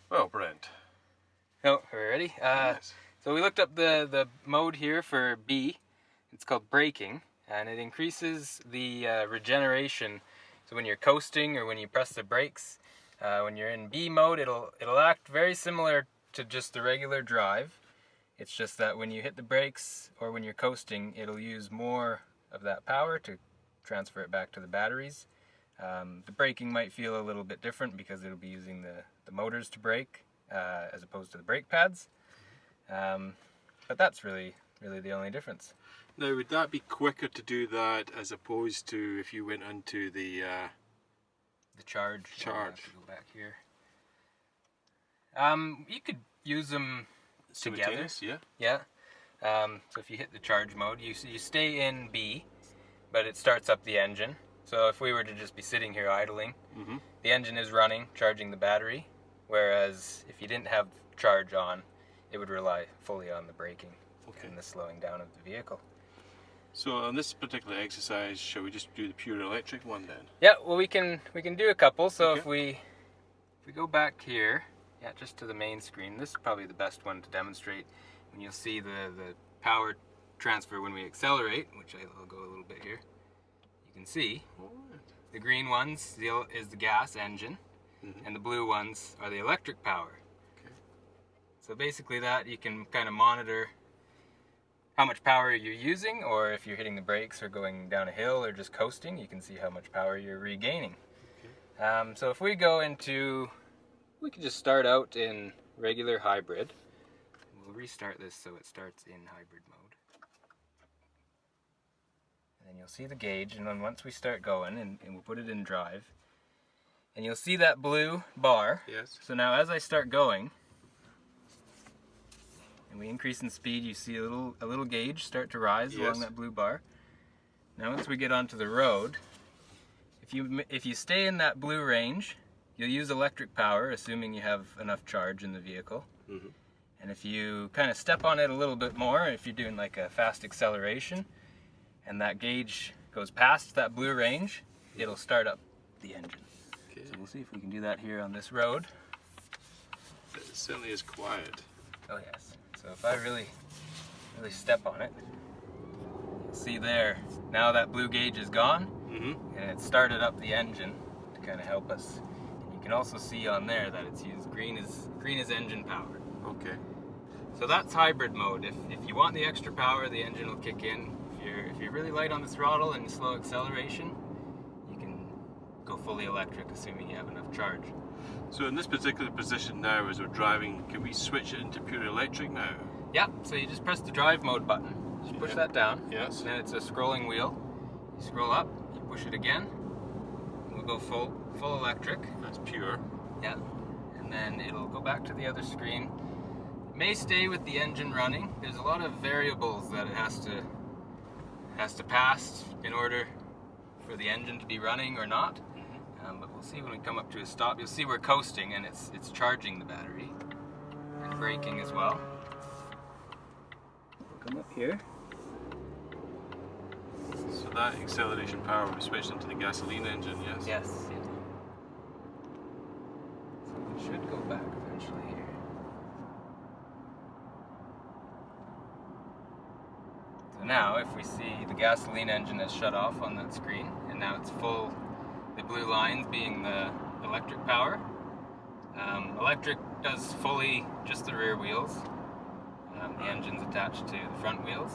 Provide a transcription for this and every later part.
Well, Brent. Oh, are we ready? Yes. So we looked up the mode here for B. It's called braking, and it increases the regeneration. So when you're coasting or when you press the brakes, when you're in B mode, it'll act very similar to just the regular drive. It's just that when you hit the brakes or when you're coasting, it'll use more of that power to transfer it back to the batteries. The braking might feel a little bit different because it'll be using the motors to brake as opposed to the brake pads. But that's really the only difference. Now, would that be quicker to do that as opposed to if you went into the charge? Charge. I'll have to go back here. You could use them together. simultaneous? Yeah. Yeah. So if you hit the charge mode, you stay in B, but it starts up the engine. So if we were to just be sitting here idling, the engine is running, charging the battery, whereas if you didn't have charge on, it would rely fully on the braking and the slowing down of the vehicle. So on this particular exercise, shall we just do the pure electric one then? Yeah, well we can do a couple. So Okay. if we go back here, yeah, just to the main screen, this is probably the best one to demonstrate. And you'll see the power transfer when we accelerate, which I'll go a little bit here. You can see the green ones is the gas engine, and the blue ones are the electric power. Okay. So basically that you can kind of monitor how much power you're using, or if you're hitting the brakes or going down a hill or just coasting, you can see how much power you're regaining. Okay. So if we go into, we can just start out in regular hybrid. We'll restart this so it starts in hybrid mode. And then you'll see the gauge, and then once we start going, and we'll put it in drive, and you'll see that blue bar. Yes. So now as I start going, and we increase in speed, you see a little gauge start to rise along that blue bar. Now once we get onto the road, if you stay in that blue range, you'll use electric power, assuming you have enough charge in the vehicle. And if you kind of step on it a little bit more, if you're doing like a fast acceleration, and that gauge goes past that blue range, it'll start up the engine. Okay. So we'll see if we can do that here on this road. It certainly is quiet. Oh yes. So if I really step on it, you'll see there, now that blue gauge is gone, and it started up the engine to kind of help us. And you can also see on there that it's used green is engine power. Okay. So that's hybrid mode. If you want the extra power, the engine will kick in. If you're really light on the throttle and slow acceleration, you can go fully electric, assuming you have enough charge. So in this particular position now, as we're driving, can we switch it into pure electric now? Yeah, so you just press the drive mode button. Just push that down. Yes. And then it's a scrolling wheel. You scroll up, you push it again, and we'll go full electric. That's pure. Yeah. And then it'll go back to the other screen. It may stay with the engine running. There's a lot of variables that it has to pass in order for the engine to be running or not. But we'll see when we come up to a stop. You'll see we're coasting, and it's charging the battery and braking as well. We'll come up here. So that acceleration power was switched into the gasoline engine, yes? Yes. So we should go back eventually here. So now, if we see the gasoline engine has shut off on that screen, and now it's full. The blue lines being the electric power. Electric does fully just the rear wheels. The engine's attached to the front wheels.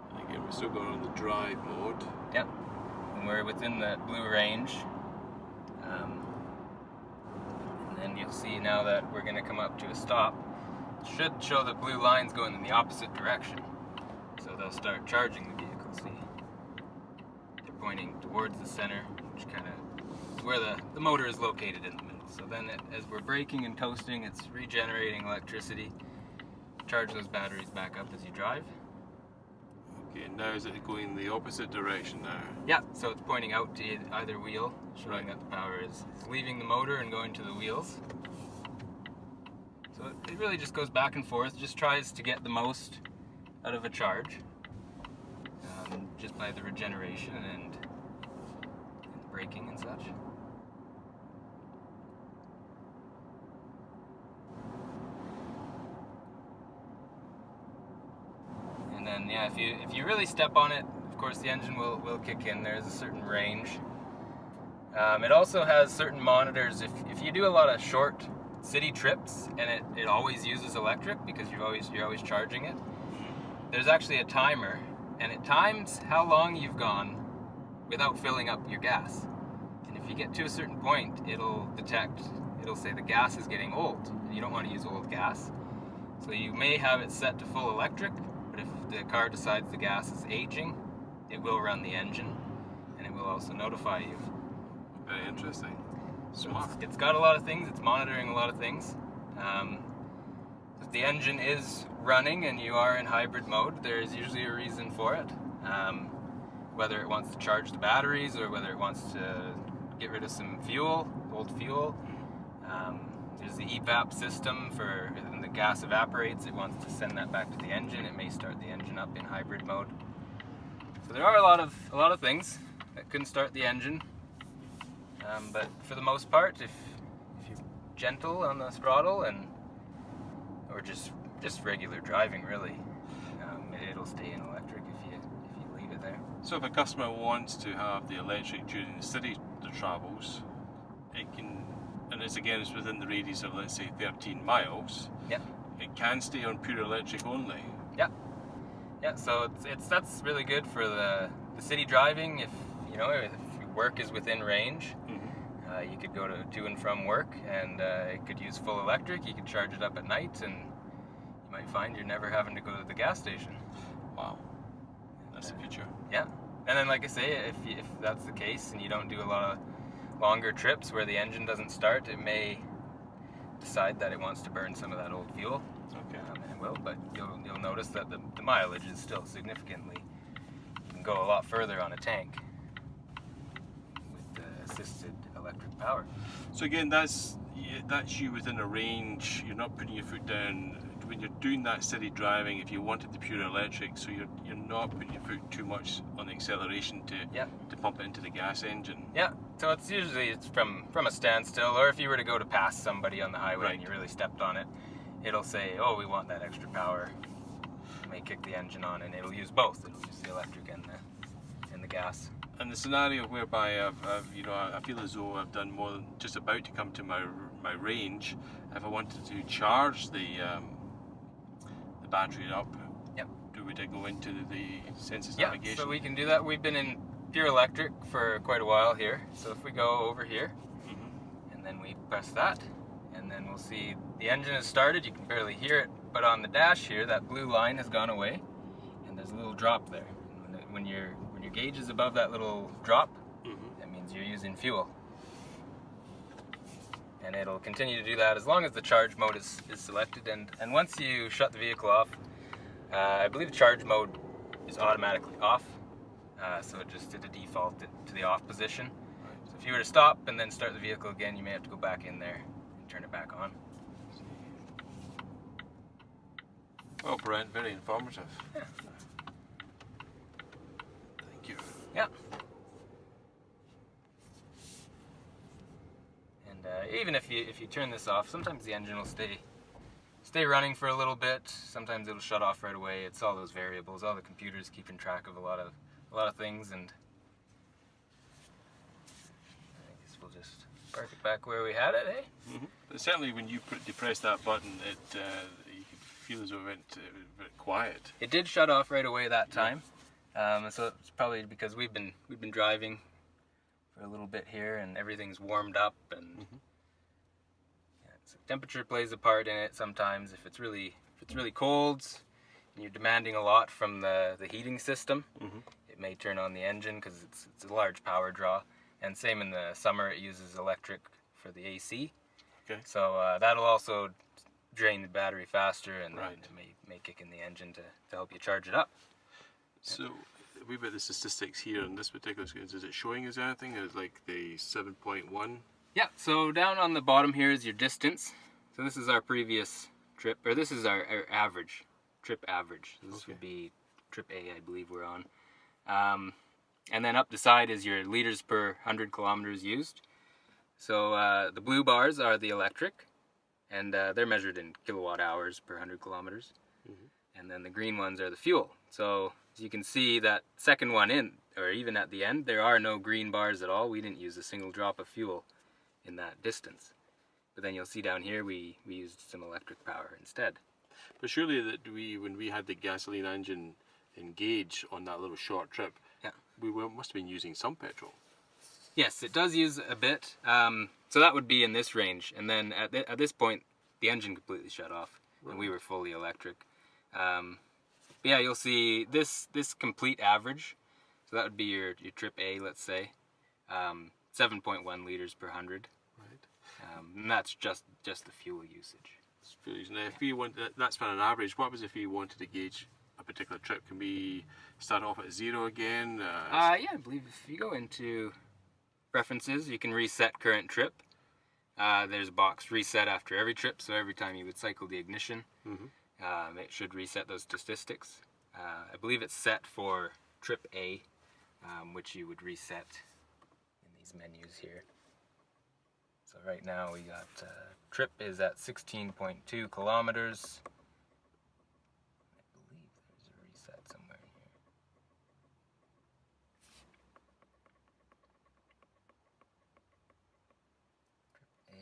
And again, we're still going on the drive mode. Yep. And we're within the blue range. And then you'll see now that we're going to come up to a stop. It should show the blue lines going in the opposite direction. So they'll start charging the vehicle. See? Pointing towards the center, which kind of is where the motor is located in the middle. So then as we're braking and coasting, it's regenerating electricity. Charge those batteries back up as you drive. Okay, now is it going the opposite direction now? Yeah, so it's pointing out to either wheel, showing that the power is leaving the motor and going to the wheels. So it really just goes back and forth, just tries to get the most out of a charge. Just by the regeneration and the braking and such. and yeah, if you really step on it, of course the engine will kick in. There's a certain range. It also has certain monitors. If you do a lot of short city trips and it always uses electric because you're always charging it, there's actually a timer, and it times how long you've gone without filling up your gas. And if you get to a certain point, it'll say the gas is getting old. You don't want to use old gas. So you may have it set to full electric, but if the car decides the gas is aging, it will run the engine, and it will also notify you. Very interesting. Smart. It's got a lot of things. It's monitoring a lot of things. If the engine is running and you are in hybrid mode, there is usually a reason for it. Whether it wants to charge the batteries or whether it wants to get rid of some fuel, old fuel. There's the evap system for when the gas evaporates, it wants to send that back to the engine. It may start the engine up in hybrid mode. So there are a lot of things that can start the engine. But for the most part, if you're gentle on the throttle or just regular driving, really, it'll stay in electric if you leave it there. So if a customer wants to have the electric during the city travels, it can, and it's within the radius of, let's say, 13 miles. Yeah. It can stay on pure electric only. Yeah. Yeah. So that's really good for the city driving. If your work is within range, you could go to and from work, and it could use full electric. You could charge it up at night, and you might find you're never having to go to the gas station. Wow, that's the future. Yeah, and then like I say, if that's the case, and you don't do a lot of longer trips where the engine doesn't start, it may decide that it wants to burn some of that old fuel. Okay. And it will, but you'll notice that the mileage is still significantly. You can go a lot further on a tank with assisted electric power. So again, that's you within a range. You're not putting your foot down when you're doing that city driving. If you wanted the pure electric, so you're not putting your foot too much on the acceleration to pump it into the gas engine. Yeah. So it's usually from a standstill, or if you were to go to pass somebody on the highway Right. and you really stepped on it, it'll say, "Oh, we want that extra power." You may kick the engine on, and it'll use both. It'll use the electric and the gas. And the scenario whereby I feel as though I've done more than just about to come to my range. If I wanted to charge the battery up, Yep. would I go into the Sensus Yeah, navigation? so we can do that. We've been in pure electric for quite a while here. So if we go over here, and then we press that, and then we'll see the engine has started. You can barely hear it, but on the dash here, that blue line has gone away, and there's a little drop there. And when your gauge is above that little drop, that means you're using fuel. And it'll continue to do that as long as the charge mode is selected. And once you shut the vehicle off, I believe charge mode is automatically off. So it just did a default to the off position. Right. So if you were to stop and then start the vehicle again, you may have to go back in there and turn it back on. Well, Brent, very informative. Yeah. Thank you. Yeah. And even if you turn this off, sometimes the engine will stay running for a little bit. Sometimes it'll shut off right away. It's all those variables. All the computers keeping track of a lot of things, and I guess we'll just park it back where we had it, eh? But certainly, when you depress that button, you could feel as though it went quiet. It did shut off right away that time. So it's probably because we've been driving for a little bit here, and everything's warmed up, and so temperature plays a part in it sometimes. If it's really cold and you're demanding a lot from the heating system, it may turn on the engine because it's a large power draw. And same in the summer, it uses electric for the AC. Okay. So that'll also drain the battery faster, and Right. it may kick in the engine to help you charge it up. So, we've got the statistics here in this particular screen. Is it showing us anything? Is like the 7.1? Yeah, so down on the bottom here is your distance. So this is our previous trip, or this is our average, trip average. So this would be trip A, I believe we're on. And then up the side is your liters per 100 kilometers used. So the blue bars are the electric, and they're measured in kilowatt hours per 100 kilometers. and then the green ones are the fuel. So as you can see, that second one in, or even at the end, there are no green bars at all. We didn't use a single drop of fuel in that distance. But then you'll see down here we used some electric power instead. But surely that when we had the gasoline engine engage on that little short trip, yeah, must have been using some petrol. Yes, it does use a bit. So that would be in this range. And then at this point, the engine completely shut off, and we were fully electric. But yeah, you'll see this complete average. So that would be your trip A, let's say, 7.1 liters per 100. Right. And that's just the fuel usage. Now, if we want, that's for an average. What happens if we wanted to gauge a particular trip? Can we start off at 0 again? Yeah, I believe if you go into preferences, you can reset current trip. There's a box reset after every trip, so every time you would cycle the ignition, it should reset those statistics. I believe it's set for trip A, which you would reset in these menus here. So right now we got trip is at 16.2 kilometers. I believe there's a reset somewhere here. Trip A.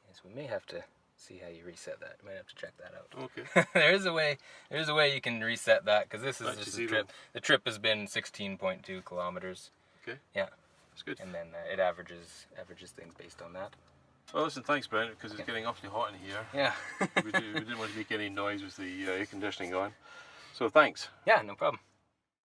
Yes, we may have to see how you reset that. You might have to check that out. Okay. There's a way you can reset that, because this is Back to just a zero. trip. The trip has been 16.2 kilometers. Okay. Yeah. That's good. And then it averages things based on that. Well, listen, thanks, Brent, because it's getting awfully hot in here. Yeah. we didn't want to make any noise with the air conditioning on. So thanks. Yeah, no problem.